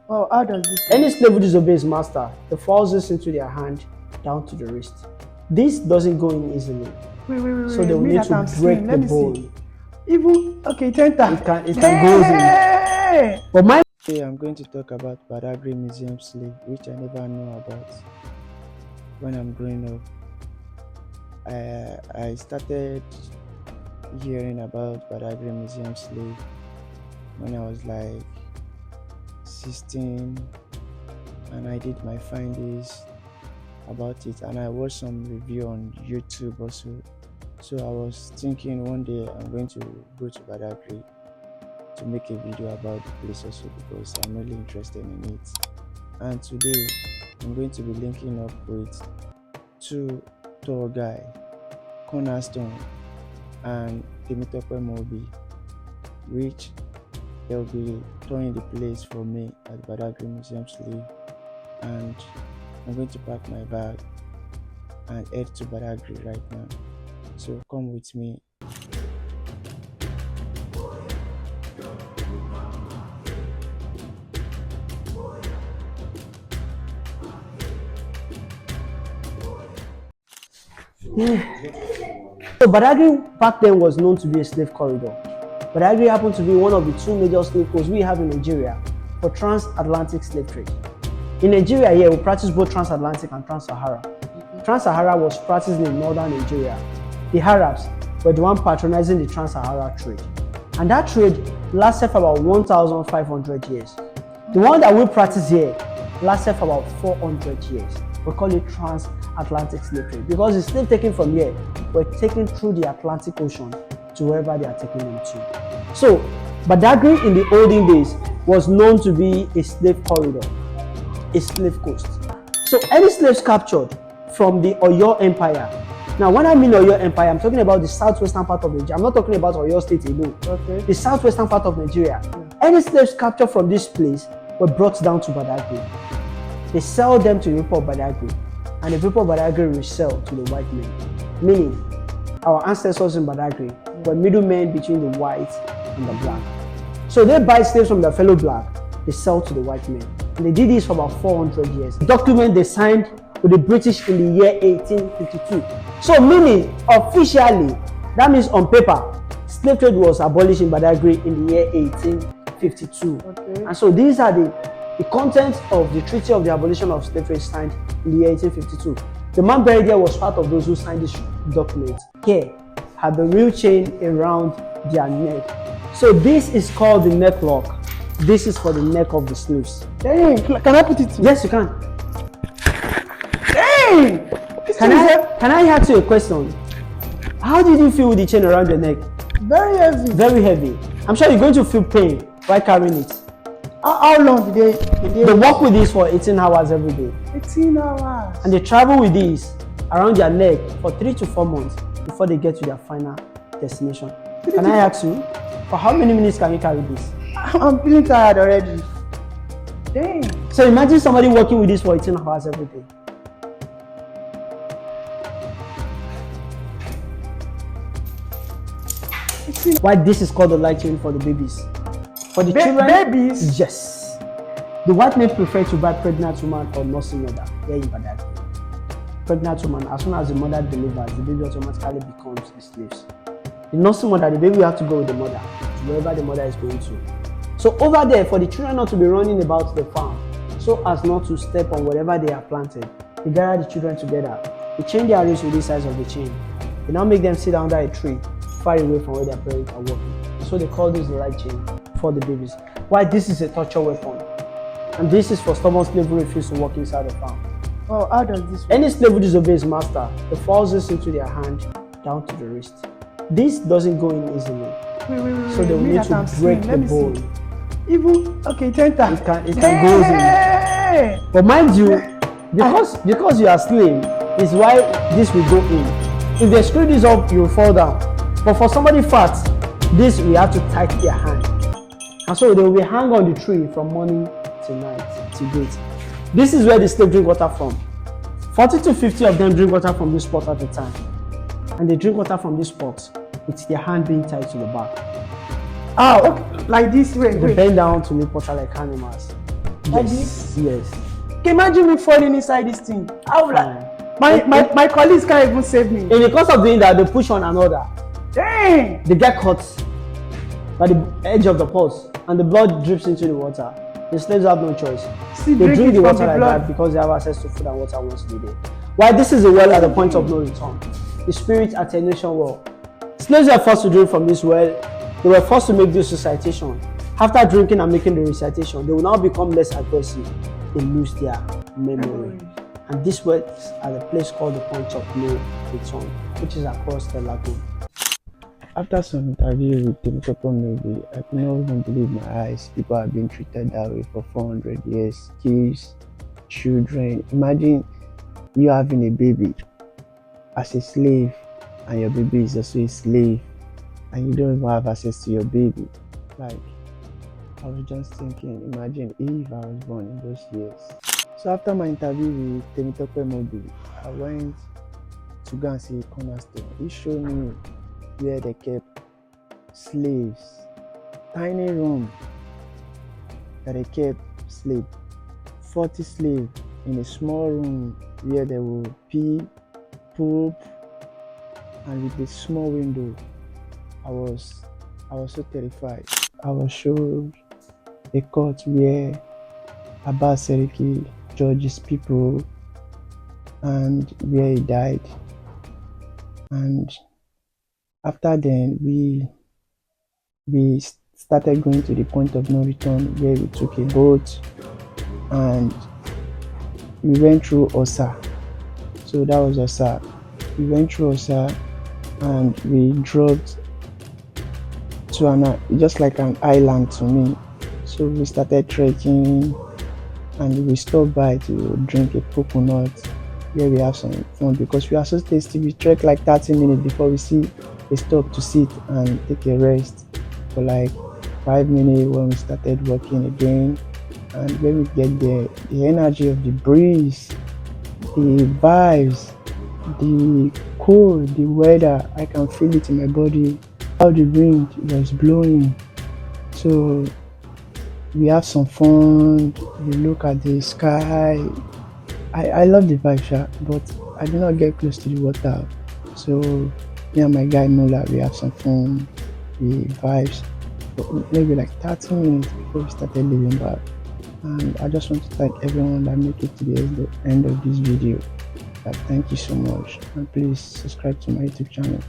Oh, how does this Any slave who disobeys his master, the falls this into their hand down to the wrist. This doesn't go in easily. Wait. So they will need to break the bone. Even okay, tenta. It can go in. But my Today I'm going to talk about Badagry Museum slave, which I never knew about when I'm growing up. I started hearing about Badagry Museum slave when I was like 16, and I did my findings about it, and I watched some review on YouTube also. So I was thinking one day I'm going to go to Badagry to make a video about the place also, because I'm really interested in it. And today I'm going to be linking up with two tour guide, Cornerstone and Temitope Mobi, which they'll be touring the place for me at Badagry Museum Slave. And I'm going to pack my bag and head to Badagry right now. So come with me. So Badagry back then was known to be a slave corridor. Badagry happened to be one of the two major slave coasts we have in Nigeria for transatlantic slave trade. In Nigeria here, we practice both transatlantic and trans-Sahara. Trans-Sahara was practiced in northern Nigeria. The Arabs were the one patronizing the trans-Sahara trade. And that trade lasted for about 1,500 years. The one that we practice here lasted for about 400 years. We call it transatlantic slave trade because the slave taken from here were taken through the Atlantic Ocean to wherever they are taking them to. So, Badagry in the olden days was known to be a slave corridor, a slave coast. So, any slaves captured from the Oyo Empire. Now, when I mean Oyo Empire, I'm talking about the southwestern part of Nigeria. I'm not talking about Oyo State alone. Okay. The southwestern part of Nigeria. Any slaves captured from this place were brought down to Badagry. They sell them to the people of Badagry, and the people of Badagry resell to the white men. Meaning, our ancestors in Badagry were middlemen between the white and the black. So they buy slaves from their fellow black, they sell to the white men. And they did this for about 400 years. The document they signed with the British in the year 1852. So meaning, officially, that means on paper, slave trade was abolished in Badagry in the year 1852. Okay. And so these are the contents of the Treaty of the Abolition of Slavery signed in the year 1852. The man buried here was part of those who signed this document. Here had the real chain around their neck. So this is called the neck lock. This is for the neck of the slaves. Dang, can I put it to? Yes, you can. Dang! Can I ask you a question? How did you feel with the chain around your neck? Very heavy. Very heavy. I'm sure you're going to feel pain while carrying it. How long did They work with this for 18 hours every day. 18 hours. And they travel with this around their neck for 3 to 4 months before they get to their final destination. Can I ask you, for how many minutes can you carry this? I'm feeling tired already. Dang. So imagine somebody working with this for 18 hours every day. Why this is called the light chain for the babies. For the children, babies? Yes. The white men prefer to buy pregnant woman or nursing mother here in Badagry. Pregnant woman, as soon as the mother delivers, the baby automatically becomes the slaves. The nursing mother, the baby will have to go with the mother to wherever the mother is going to. So over there, for the children not to be running about the farm, so as not to step on whatever they have planted, they gather the children together. They chain their wrists with the size of the chain. They now make them sit under a tree, far away from where their parents are working. So they call this the light chain for the babies. Why this is a torture weapon. And this is for stubborn slave who refuse to work inside the farm. Oh, how does this work? Any slave who disobeys his master, the falls this into their hand down to the wrist. This doesn't go in easily. Wait. So they will need to break the bone. Even okay, tenta. It can go in. But mind you, because you are slave, is why this will go in. If they screw this up, you will fall down. But for somebody fat, this we have to tighten their hand. And so they will be hung on the tree from morning till night, till date. This is where the slave drink water from. 40 to 50 of them drink water from this pot at a time. And they drink water from this pot with their hand being tied to the back. Ah, okay. Like this way. They bend down to make water like animals. Like Yes. this? Yes. Can you imagine me falling inside this thing? How would my colleagues can't even save me. In the course of doing that, they push on another. Dang! They get caught by the edge of the pulse, and the blood drips into the water. The slaves have no choice. Still They drink drink it the from water the like blood. that because they have access to food and water once a day. Why this is a well at the point of no return. The spirit attenuation well. Slaves were forced to drink from this well. They were forced to make this recitation. After drinking and making the recitation, they will now become less aggressive. They lose their memory. And this well is at a place called the point of no return, which is across the lagoon. After some interview with Temitope movie, I could not even believe my eyes. People have been treated that way for 400 years. Kids, children. Imagine you having a baby as a slave, and your baby is also a slave, and you don't even have access to your baby. Like, I was just thinking, imagine if I was born in those years. So after my interview with Temitope movie, I went to go and see Cornerstone. He showed me where they kept slaves, tiny room that they kept slaves, 40 slaves in a small room where they will pee, poop, and with a small window. I was so terrified. I was showed a court where Abbas Seriki judges people and where he died. And after then, we started going to the point of no return where we took a boat and we went through Osa. So that was Osa. We went through Osa and we dropped to just like an island to me. So we started trekking and we stopped by to drink a coconut where we have some fun because we are so tasty. We trek like 30 minutes before we see a stop to sit and take a rest for like 5 minutes when we started walking again. And when we get there, the energy of the breeze, the vibes, the cold, the weather, I can feel it in my body. How the wind was blowing. So we have some fun, we look at the sky. I love the vibe, but I do not get close to the water. So me and my guy Nola, we have some fun, the vibes, for maybe like 30 minutes before we started leaving back. And I just want to thank everyone that made it to the end of this video. Thank you so much, and please subscribe to my YouTube channel.